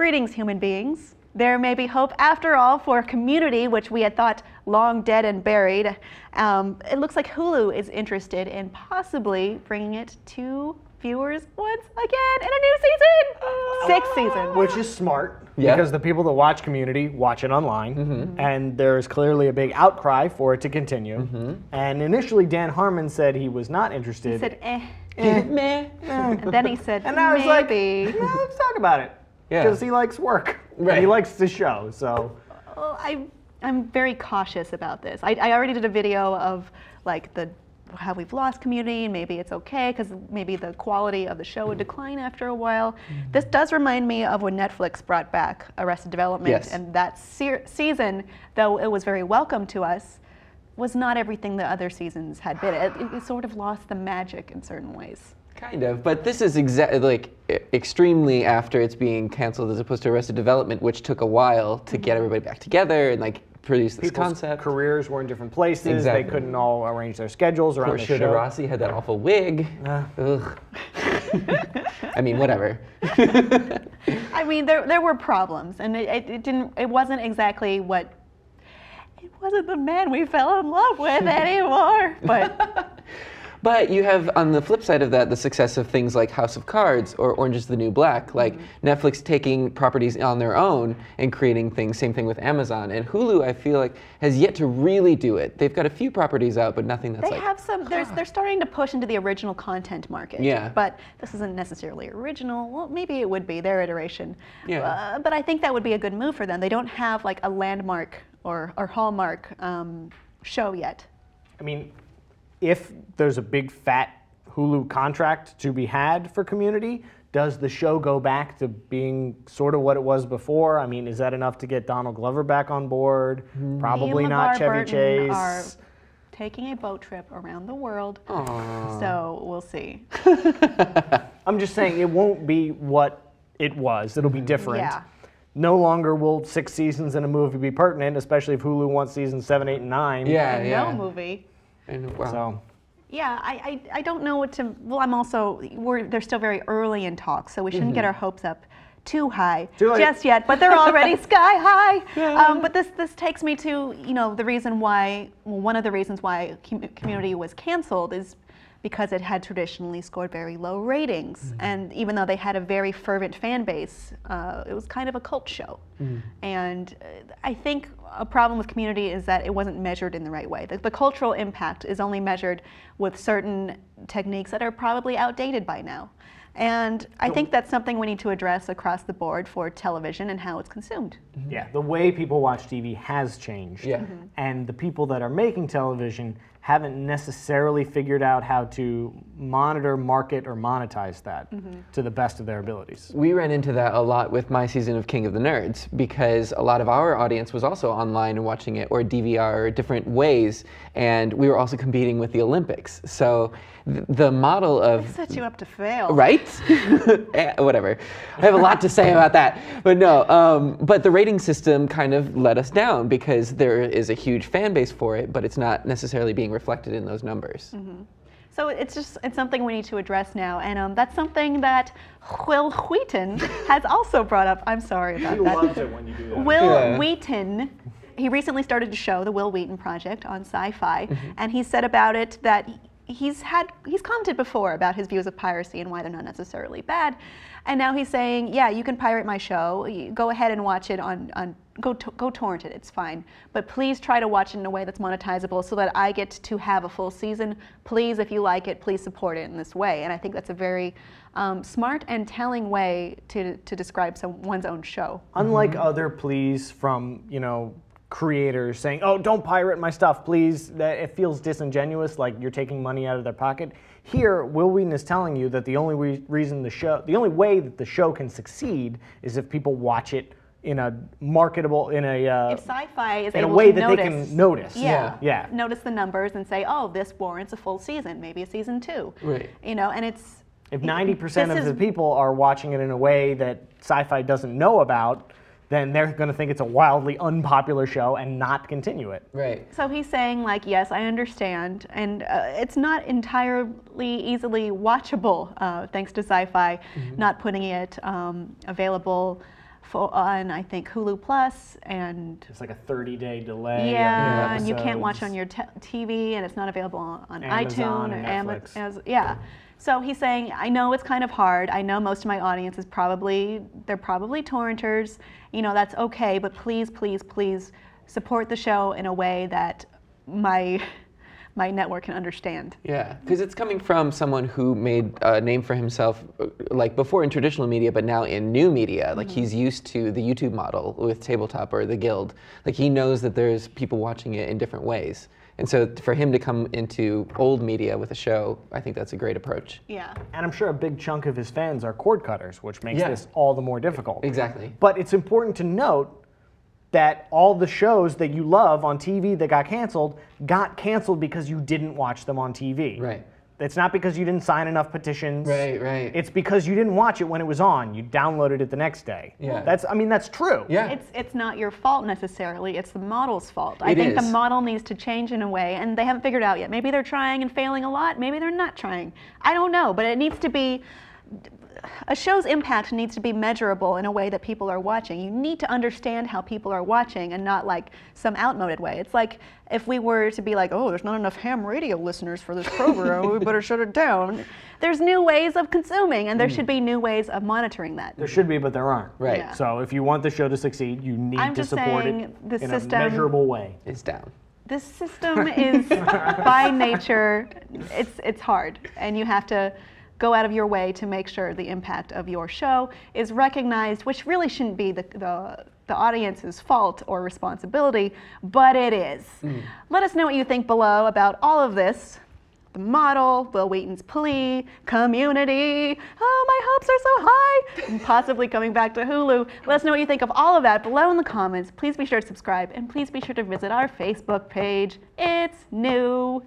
Greetings, human beings. There may be hope after all for Community, which we had thought long dead and buried. It looks like Hulu is interested in possibly bringing it to viewers once again in a new season. 6th season. Which is smart, because the people that watch Community watch it online, and there's clearly a big outcry for it to continue. And initially Dan Harmon said he was not interested. He said, meh. And then he said, and I was like, maybe. no, let's talk about it. Because he likes work. Right. And he likes the show, so. Well, I'm very cautious about this. I already did a video of like how we've lost Community, and maybe it's okay because maybe the quality of the show would decline after a while. This does remind me of when Netflix brought back Arrested Development, and that season, though it was very welcome to us, was not everything the other seasons had been. It sort of lost the magic in certain ways. Kind of, but this is extremely after it's being canceled as opposed to Arrested Development, which took a while to get everybody back together and like produce this concept. Careers were in different places. They couldn't all arrange their schedules around the show. Horcher Rossi had that awful wig. Ugh. I mean, whatever. I mean, there were problems, and it wasn't exactly what. It wasn't the man we fell in love with anymore, but. But you have, on the flip side of that, the success of things like House of Cards or Orange is the New Black, like Netflix taking properties on their own and creating things, same thing with Amazon. And Hulu, I feel like, has yet to really do it. They've got a few properties out, but nothing that's they have some, they're starting to push into the original content market. Yeah. But this isn't necessarily original. Well, maybe it would be, their iteration. Yeah. But I think that would be a good move for them. They don't have like a landmark or Hallmark show yet. I mean, if there's a big fat Hulu contract to be had for Community, does the show go back to being sort of what it was before? I mean, is that enough to get Donald Glover back on board? Probably not. Chevy Chase. Are taking a boat trip around the world. Aww. So we'll see. I'm just saying it won't be what it was. It'll be different. Yeah. No longer will 6 seasons in a movie be pertinent, especially if Hulu wants seasons 7, 8, and 9. No movie. Wow. So. Yeah, I don't know what to. Well, I'm also they're still very early in talks, so we shouldn't get our hopes up too high just yet. But they're already sky high. But this takes me to the reason why. Well, one of the reasons why Community was canceled is because it had traditionally scored very low ratings, and even though they had a very fervent fan base, it was kind of a cult show. And I think a problem with Community is that it wasn't measured in the right way. The cultural impact is only measured with certain techniques that are probably outdated by now. And I think that's something we need to address across the board for television and how it's consumed. Yeah, the way people watch TV has changed. Yeah. And the people that are making television haven't necessarily figured out how to monitor, market, or monetize that to the best of their abilities. We ran into that a lot with my season of King of the Nerds because a lot of our audience was also online and watching it, or DVR, or different ways, and we were also competing with the Olympics. So the model of... That set you up to fail. Right? Whatever. I have a lot to say about that. But no, but the rating system kind of let us down because there is a huge fan base for it, but it's not necessarily being reflected in those numbers. So it's something we need to address now, and that's something that Wil Wheaton has also brought up. I'm sorry about that. He loves it when you do that. Wil Wheaton, he recently started a show, the Wil Wheaton Project, on Syfy, and he said about it that he's commented before about his views of piracy and why they're not necessarily bad, and now he's saying, yeah, you can pirate my show, go ahead and watch it go torrent it, it's fine, but please try to watch it in a way that's monetizable so that I get to have a full season. Please, if you like it, please support it in this way. And I think that's a very smart and telling way to describe one's own show. Unlike other pleas from, creators saying, oh, don't pirate my stuff, please, that it feels disingenuous, like you're taking money out of their pocket. Here, Wil Wheaton is telling you that the only way that the show can succeed is if people watch it in a marketable, if Syfy is in able a way to that they can notice. Yeah. Notice the numbers and say, oh, this warrants a full season, maybe a season 2. Right. And it's... If 90% of the people are watching it in a way that Syfy doesn't know about, then they're going to think it's a wildly unpopular show and not continue it. Right. So he's saying, like, yes, I understand, and it's not entirely easily watchable thanks to Syfy not putting it available on I think Hulu Plus, and it's like a 30-day delay. Yeah, and you can't watch on your TV, and it's not available on Amazon iTunes or Netflix. Yeah. So he's saying, I know it's kind of hard. I know most of my audience is probably torrenters. You know, that's okay, but please, please, please support the show in a way that my network can understand. Yeah, because it's coming from someone who made a name for himself, like before in traditional media, but now in new media. Like he's used to the YouTube model with Tabletop or The Guild. Like he knows that there's people watching it in different ways. And so for him to come into old media with a show, I think that's a great approach. Yeah. And I'm sure a big chunk of his fans are cord cutters, which makes this all the more difficult. Exactly. But it's important to note that all the shows that you love on TV that got canceled because you didn't watch them on TV. Right. It's not because you didn't sign enough petitions. Right, right. It's because you didn't watch it when it was on. You downloaded it the next day. Yeah. That's true. Yeah. It's not your fault necessarily. It's the model's fault. I think the model needs to change in a way, and they haven't figured it out yet. Maybe they're trying and failing a lot. Maybe they're not trying. I don't know, but it needs to be. A show's impact needs to be measurable in a way that people are watching. You need to understand how people are watching and not like some outmoded way. It's like if we were to be like, oh, there's not enough ham radio listeners for this program, we better shut it down. There's new ways of consuming, and there should be new ways of monitoring that. There should be, but there aren't. Right. Yeah. So if you want the show to succeed, you need to support it in a measurable way. It's down. This system is by nature, it's hard, and you have to go out of your way to make sure the impact of your show is recognized, which really shouldn't be the audience's fault or responsibility, but it is. Let us know what you think below about all of this. The model, Wil Wheaton's plea, community, oh, my hopes are so high, and possibly coming back to Hulu. Let us know what you think of all of that below in the comments. Please be sure to subscribe, and please be sure to visit our Facebook page. It's new.